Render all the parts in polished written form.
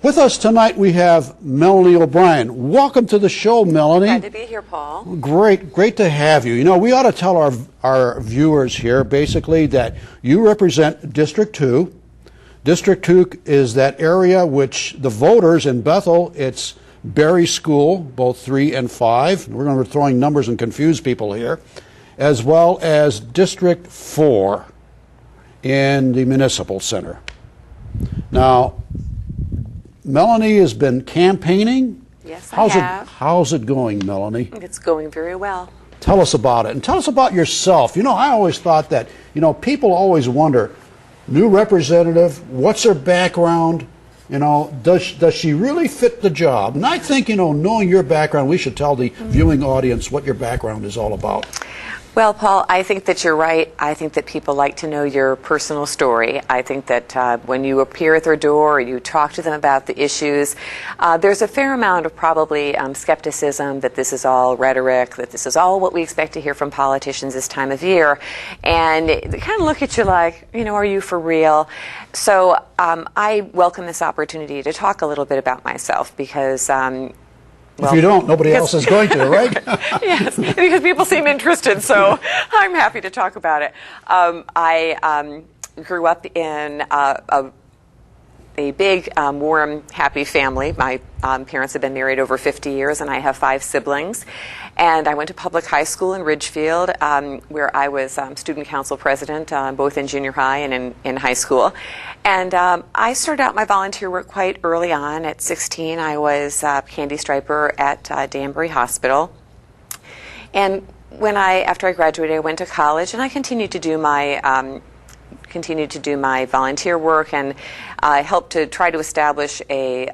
With us tonight we have Melanie O'Brien. Welcome to the show, Melanie. Glad to be here, Paul. Great to have you. You know, we ought to tell our viewers here basically that you represent District 2. District 2 is that area which the voters in Bethel, it's Berry School, both 3 and 5. We're going to be throwing numbers and confuse people here, as well as District 4 in the Municipal Center. Now, Melanie has been campaigning. Yes, I have. How's it going, Melanie? It's going very well. Tell us about it, and tell us about yourself. You know, I always thought that, you know, people always wonder, new representative, what's her background? You know, does she really fit the job? And I think, you know, knowing your background, we should tell the viewing audience what your background is all about. Well, Paul, I think that you're right. I think that people like to know your personal story. I think that when you appear at their door or you talk to them about the issues, there's a fair amount of probably skepticism that this is all rhetoric, that this is all what we expect to hear from politicians this time of year. And they kind of look at you like, you know, are you for real? So I welcome this opportunity to talk a little bit about myself because well, if you don't, nobody else is going to, right? Yes, because people seem interested, so I'm happy to talk about it. I grew up in a big, warm, happy family. My parents have been married over 50 years, and I have 5 siblings. And I went to public high school in Ridgefield, where I was student council president, both in junior high and in high school. And I started out my volunteer work quite early on. At 16, I was candy striper at Danbury Hospital. And after I graduated, I went to college, and I continued to do my volunteer work, and helped to try to establish a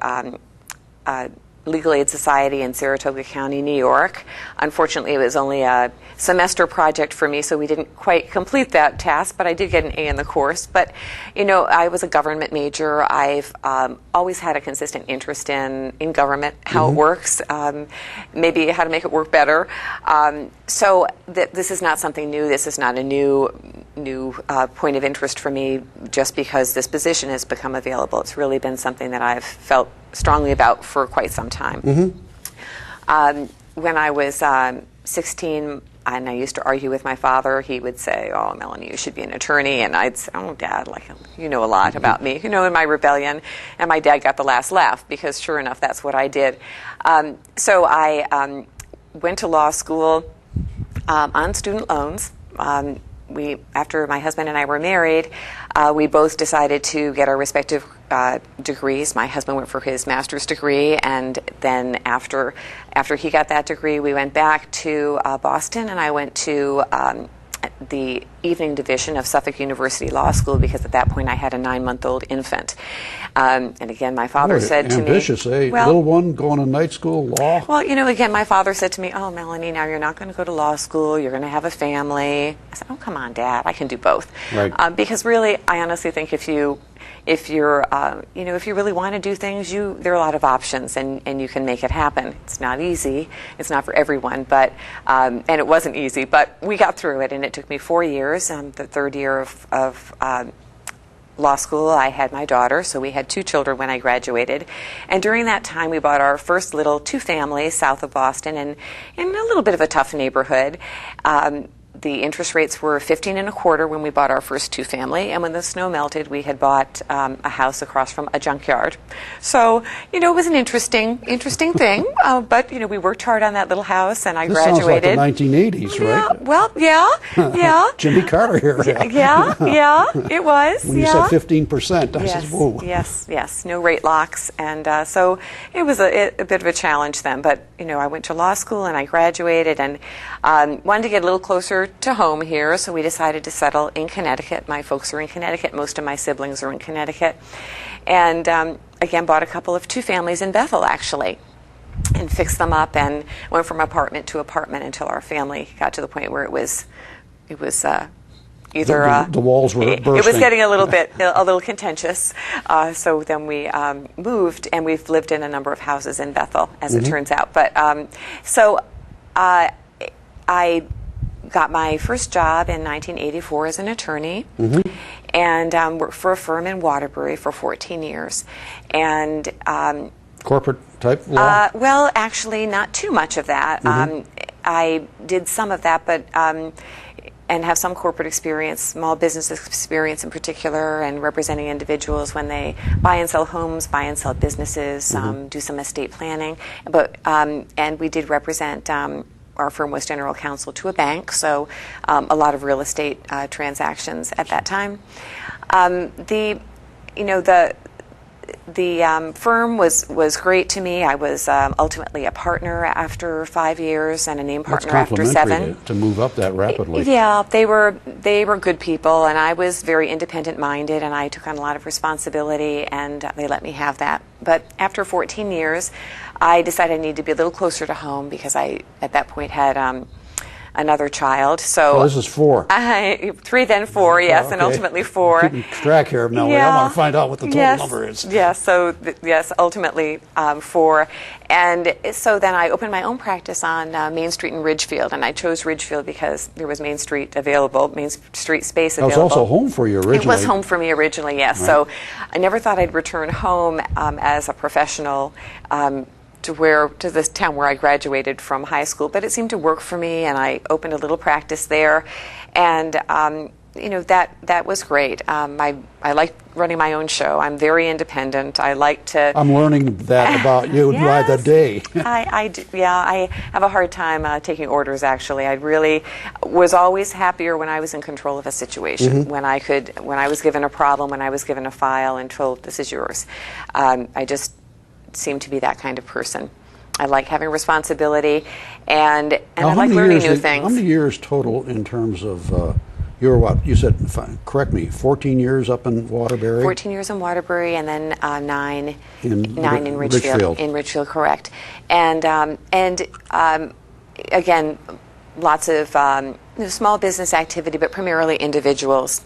legal aid society in Saratoga County, New York. Unfortunately, it was only a semester project for me, so we didn't quite complete that task, but I did get an A in the course. But, you know, I was a government major. I've always had a consistent interest in government, how it works, maybe how to make it work better. So this is not something new. This is not a new point of interest for me just because this position has become available. It's really been something that I've felt strongly about for quite some time. When I was 16, and I used to argue with my father, he would say, "Oh, Melanie, you should be an attorney." And I'd say, "Oh, Dad, like, you know a lot about me, you know, in my rebellion." And my dad got the last laugh because sure enough, that's what I did. So I went to law school on student loans. After my husband and I were married, we both decided to get our respective degrees. My husband went for his master's degree, and then after he got that degree, we went back to Boston, and I went to the evening division of Suffolk University Law School because at that point I had a 9-month-old infant. And again, my father said to me... Ambitious, eh? Well, little one going to night school, law? Well, you know, again, my father said to me, "Oh, Melanie, now you're not going to go to law school. You're going to have a family." I said, "Oh, come on, Dad. I can do both." Right. Because really, I honestly think if you really want to do things, there are a lot of options, and you can make it happen. It's not easy. It's not for everyone, but and it wasn't easy, but we got through it, and it took me 4 years. The third year of law school, I had my daughter, so we had 2 children when I graduated. And during that time, we bought our first little 2-family south of Boston, and in a little bit of a tough neighborhood. The interest rates were 15 1/4 when we bought our first 2-family, and when the snow melted, we had bought a house across from a junkyard. So, you know, it was an interesting thing. But you know, we worked hard on that little house, and I graduated. Sounds like the 1980s, right? Yeah. Well, yeah. Jimmy Carter here. Yeah, it was. When you said 15%, I said, "Whoa." Yes. No rate locks, and so it was a bit of a challenge then. But you know, I went to law school and I graduated, and wanted to get a little closer to home here, so we decided to settle in Connecticut. My folks are in Connecticut. Most of my siblings are in Connecticut. And again, bought a couple of 2-families in Bethel, actually, and fixed them up and went from apartment to apartment until our family got to the point where it was either the walls were bursting. It was getting a little contentious. So then we moved, and we've lived in a number of houses in Bethel, as it turns out. But so I got my first job in 1984 as an attorney, and worked for a firm in Waterbury for 14 years. And corporate type law? well, actually, not too much of that. I did some of that, but and have some corporate experience, small business experience in particular, and representing individuals when they buy and sell homes, buy and sell businesses, do some estate planning. But and we did represent. Our firm was general counsel to a bank, so a lot of real estate transactions at that time. The firm was great to me. I was ultimately a partner after 5 years and a named partner after 7. To move up that rapidly. Yeah, they were good people, and I was very independent-minded, and I took on a lot of responsibility, and they let me have that. But after 14 years, I decided I needed to be a little closer to home because I, at that point, had another child. So this is 4. 3, then 4, yes, okay. And ultimately 4. Keeping track here, Melanie. Yeah. I want to find out what the total number is. Yes, so yes, ultimately 4. And so then I opened my own practice on Main Street in Ridgefield, and I chose Ridgefield because there was Main Street available, Main Street space available. It was also home for you originally. It was home for me originally, yes. Right. So I never thought I'd return home as a professional to this town where I graduated from high school, but it seemed to work for me, and I opened a little practice there, and that was great. I like running my own show. I'm very independent. I like to. I'm learning that about you yes, by the day. I have a hard time taking orders. Actually, I really was always happier when I was in control of a situation. When I was given a problem, when I was given a file and told, "This is yours." I just seem to be that kind of person. I like having responsibility, and I like learning new things. How many years total in terms of you were what? You said, correct me, 14 years up in Waterbury? 14 years in Waterbury, and then 9 in Ridgefield. In Ridgefield, correct. And again, lots of small business activity, but primarily individuals.